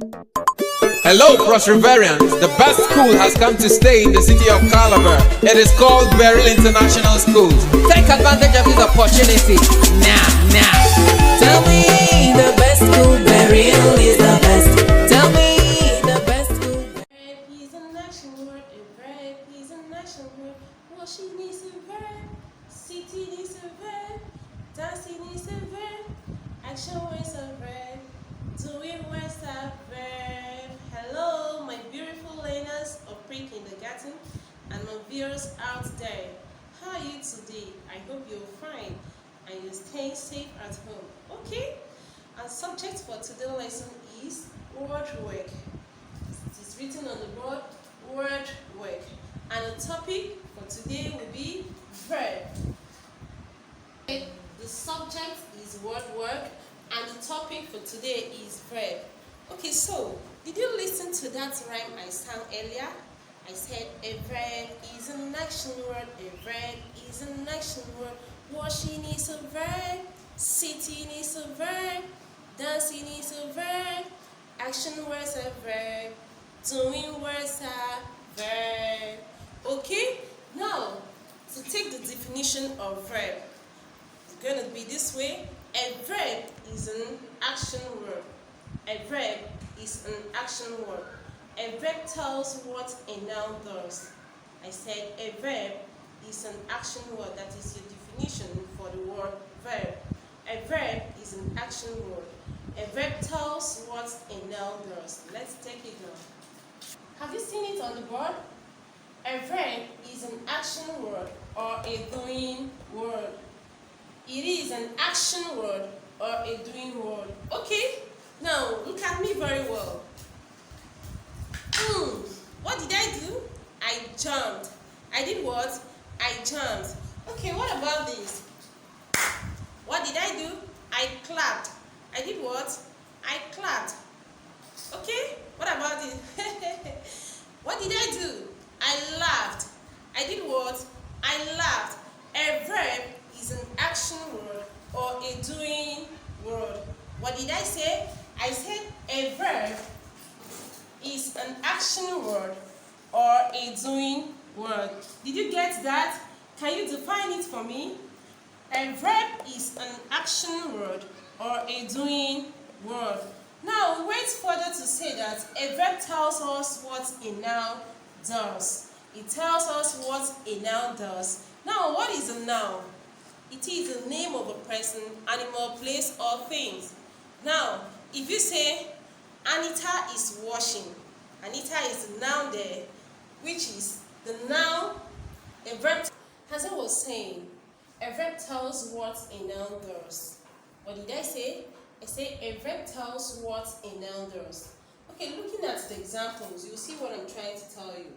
Hello, Prospervarians. The best school has come to stay in the city of Calabar. It is called Beryl International School. Take advantage of this opportunity now. Tell me the best school, Beryl is the best. Tell me the best school. Bread is an action word, a bread is an action word. Washing is a verb, sitting is a verb, dancing is a verb, action is a verb, doing words are verb. Hello, my beautiful learners of pre-kindergarten and my viewers out there. How are you today? I hope you're fine and you're staying safe at home. Okay? Our subject for today's lesson is word work. It is written on the board, word work. And the topic for today will be verb. The subject is word work and the topic for today is verb. Okay, so did you listen to that rhyme I sang earlier? I said a verb is an action word, a verb is an action word. Washing is a verb, sitting is a verb, dancing is a verb, action words are verb, doing words are verb. Okay, now to take the definition of verb, it's going to be this way. A verb is an action word. A verb is an action word. A verb tells what a noun does. I said a verb is an action word. That is your definition for the word verb. A verb is an action word. A verb tells what a noun does. Let's take it down. Have you seen it on the board? A verb is an action word or a doing word. It is an action word or a doing word. Okay, now look at me very well. What did I do? I jumped. I did what? I jumped. Okay, what about this? What did I do? I clapped. I did what? I clapped. Okay, what about this? What did I do? I laughed. I did what? I laughed. A verb is an action word or a doing word. What did I say? I said a verb is an action word or a doing word. Did you get that? Can you define it for me? A verb is an action word or a doing word. Now, we went further to say that a verb tells us what a noun does. It tells us what a noun does. Now, what is a noun? It is the name of a person, animal, place, or things. Now, if you say, Anita is washing, Anita is the noun there, which is the noun, a verb. As I was saying, a verb tells what a noun does. What did I say? I say a verb tells what a noun does. Okay, looking at the examples, you'll see what I'm trying to tell you.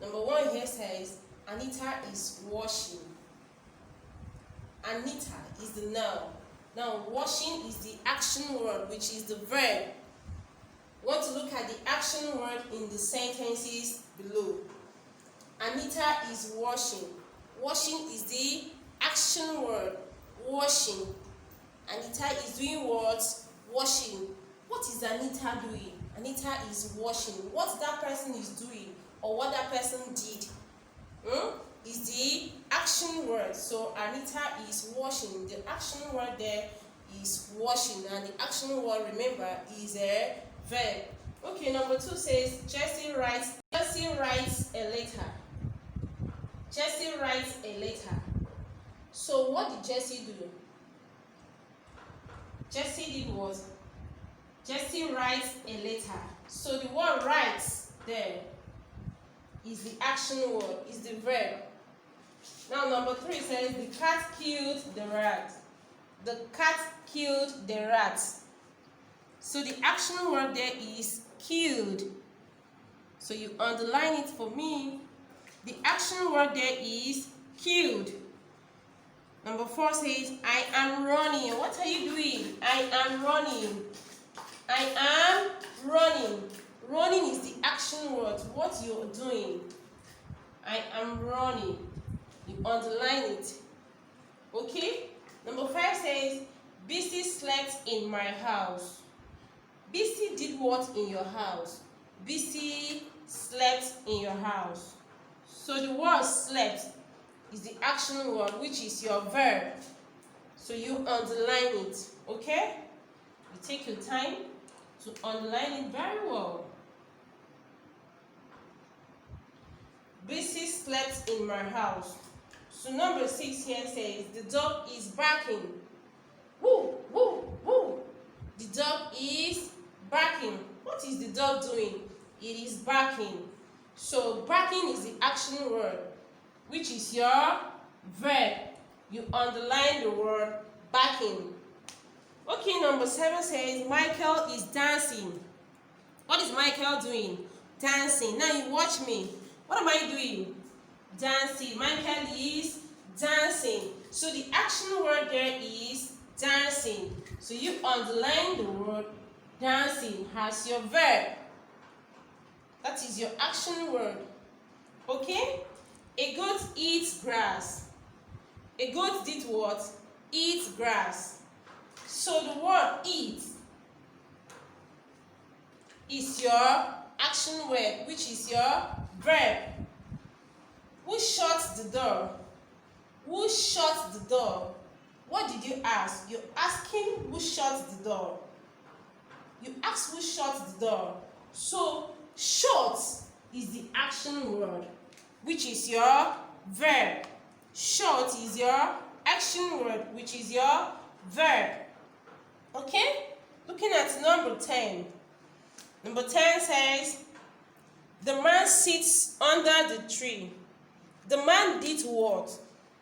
Number one here says, Anita is washing. Anita is the noun. Now, washing is the action word, which is the verb. We want to look at the action word in the sentences below. Anita is washing. Washing is the action word. Washing. Anita is doing what? Washing. What is Anita doing? Anita is washing. What that person is doing or what that person did is the action word. So Anita is washing. The action word there is washing, and the action word, remember, is a verb. Okay, number two says Jesse writes a letter. Jesse writes a letter. So what did Jesse do? Jesse did what? Jesse writes a letter. So the word writes there is the action word, is the verb. Now number three says the cat killed the rat. The cat killed the rat. So the action word there is killed. So you underline it for me. The action word there is killed. Number four says, I am running. What are you doing? I am running. I am running. Running is the action word, what you're doing. I am running. You underline it. Okay? Number five says, Bisi slept in my house. Bisi did did what in your house? BC slept in your house. So the word slept is the action word, which is your verb. So you underline it, okay? You take your time to underline it very well. BC slept in my house. So number 6 here says the dog is barking. Woo, woo, woo. The dog is barking. What is the dog doing? It is barking. So barking is the action word, which is your verb. You underline the word barking. Okay, number 7 says Michael is dancing. What is Michael doing? Dancing. Now you watch me. What am I doing? Dancing. Michael is dancing. So the action word there is dancing. So you underline the word dancing as your verb. That is your action word. Okay? A goat eats grass. A goat did what? Eats grass. So the word eat is your action word, which is your verb. Who shuts the door? Who shuts the door? What did you ask? You're asking who shuts the door. You ask who shuts the door. So shut is the action word, which is your verb. Shut is your action word, which is your verb. Okay? Looking at number 10. Number 10 says, the man sits under the tree. The man did what?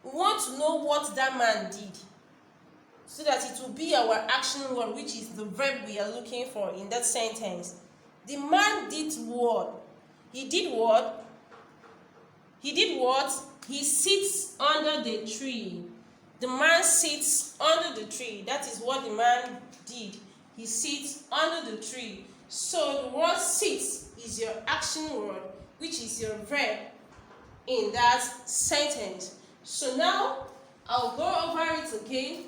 We want to know what that man did, so that it will be our action word, which is the verb we are looking for in that sentence. The man did what? He did what? He did what? He sits under the tree. The man sits under the tree. That is what the man did. He sits under the tree. So the word sits is your action word, which is your verb in that sentence. So now I'll go over it again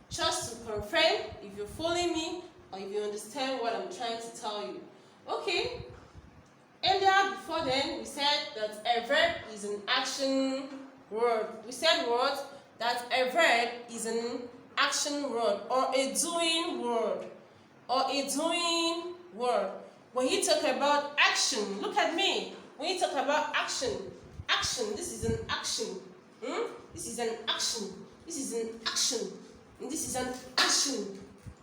just to confirm if you're following me or if you understand what I'm trying to tell you. Okay? Earlier, before then, we said that a verb is an action word. We said what? That a verb is an action word or a doing word. Or a doing word. When you talk about action, look at me. When you talk about action, this is an action. This is an action. This is an action. And this is an action.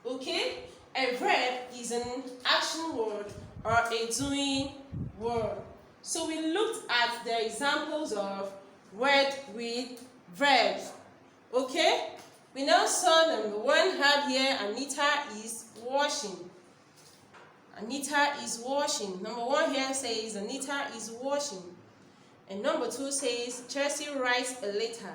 Okay? A verb is an action word or a doing word. So we looked at the examples of word with verbs. Okay? We now saw number 1 had here Anita is washing. Anita is washing. Number 1 here says Anita is washing. And number 2 says Chelsea writes a letter.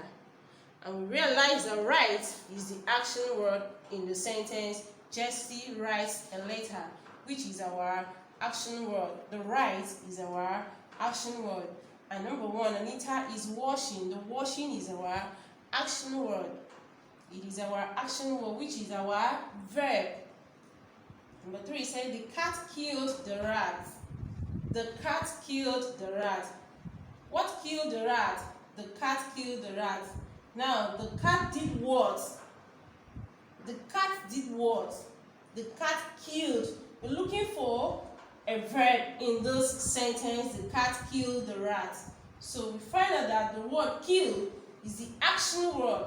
And we realize that write is the action word in the sentence. Chelsea writes a letter, which is our action word. The write is our action word. And number 1, Anita is washing. The washing is our action word. It is our action word, which is our verb. Number 3 says the cat killed the rat. The cat killed the rat. What killed the rat? The cat killed the rat. Now, the cat did what? The cat did what? The cat killed. We're looking for a verb in this sentence. The cat killed the rat. So we find out that the word kill is the action word.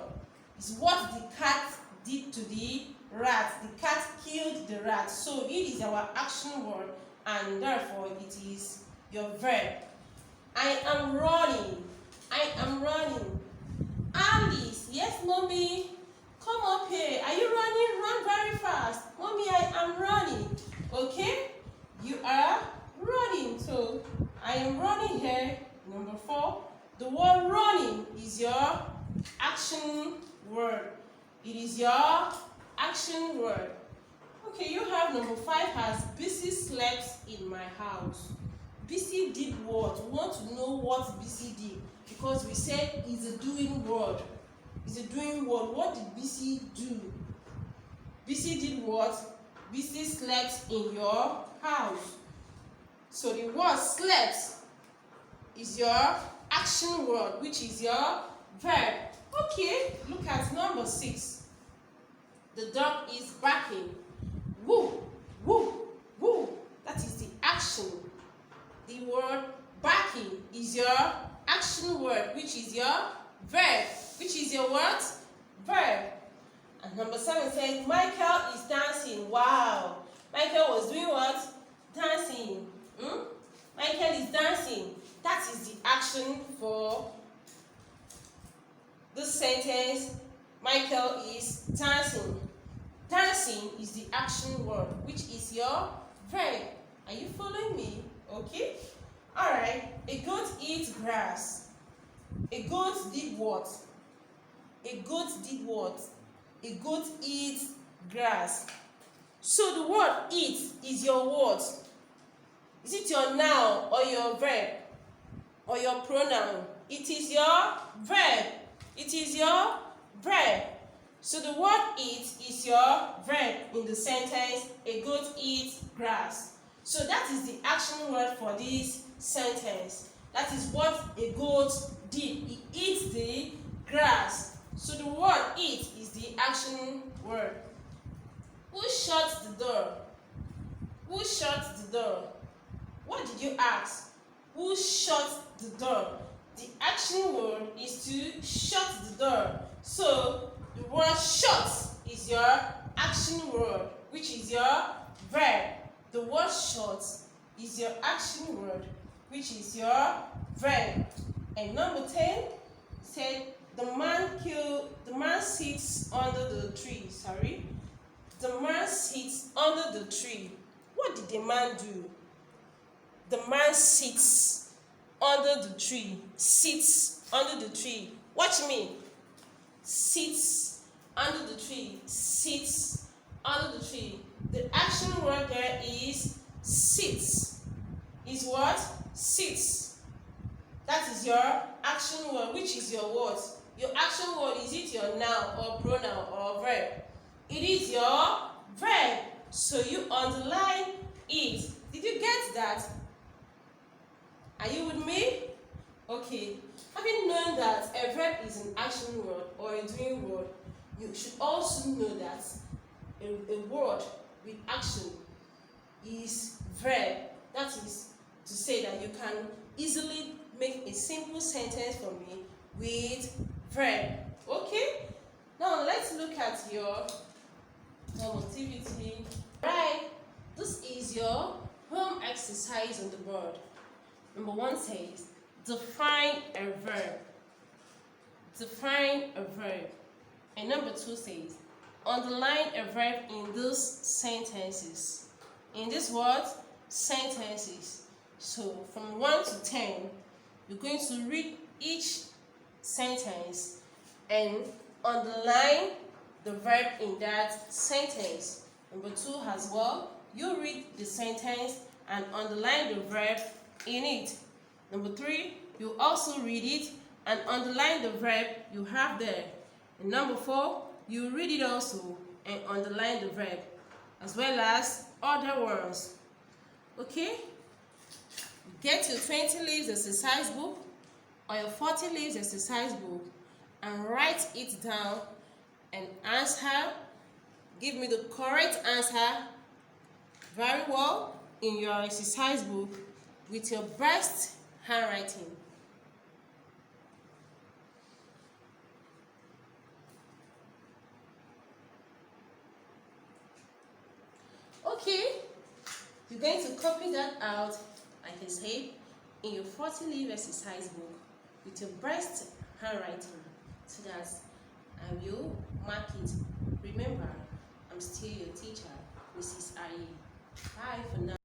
It's what the cat did to the rat. The cat killed the rat. So it is our action word, and therefore it is your verb. I am running. I am running. Alice, yes, mommy. Come up here. Are you running? Run very fast. Mommy, I am running. Okay? You are running. So I am running here. Number 4. The word running is your action word. It is your action word. Okay, you have number 5 as Bisi slept in my house. Bisi did what? We want to know what Bisi did, because we said it's a doing word. It's a doing word. What did Bisi do? Bisi did what? Bisi slept in your house. So the word slept is your action word, which is your verb. Okay, look at number 6. The dog is barking. Woo, woo, woo. That is the action. The word barking is your action word, which is your verb. Which is your what? Verb. And number 7 says, Michael is dancing. Wow. Michael was doing what? Dancing. Michael is dancing. That is the action for this sentence. Michael is dancing. Dancing is the action word, which is your verb. Are you following me? Okay. Alright. A goat eats grass. A goat did what? A goat did what? A goat eats grass. So the word eat is your word. Is it your noun or your verb or your pronoun? It is your verb. It is your verb. So the word eat is your verb in the sentence, a goat eats grass. So that is the action word for this sentence. That is what a goat did. He eats the grass. So the word eat is the action word. Who shut the door? Who shut the door? What did you ask? Who shut the door? The action word is to shut the door. So the word shut is your action word, which is your verb. The word shut is your action word, which is your verb. And number 10 said the man sits under the tree. The man sits under the tree. What did the man do? The man sits under the tree. Sits under the tree. Watch me. Sits under the tree. Sits under the tree. The action word there is sits. Is what? Sits. That is your action word, which is your word. Your action word, is it your noun or pronoun or verb? It is your verb. So you underline it. Did you get that? Are you with me? Okay. Having known that a verb is an action word or a doing word, you should also know that a word with action is verb. That is to say that you can easily make a simple sentence for me with verb. Okay? Now let's look at your home activity. Right. This is your home exercise on the board. Number 1 says, define a verb. Define a verb. And number 2 says, underline a verb in these sentences. In this word, sentences. So from 1 to 10, you're going to read each sentence and underline the verb in that sentence. Number 2 as well, you read the sentence and underline the verb in it. Number 3, you also read it and underline the verb you have there. And number 4, you read it also and underline the verb, as well as other words. Okay? Get your 20 leaves exercise book or your 40 leaves exercise book and write it down and answer. Give me the correct answer very well in your exercise book with your best handwriting. Okay, you're going to copy that out, like I said, in your 40 leaf exercise book with your best handwriting so that I will mark it. Remember, I'm still your teacher, Mrs. Aye. Bye for now.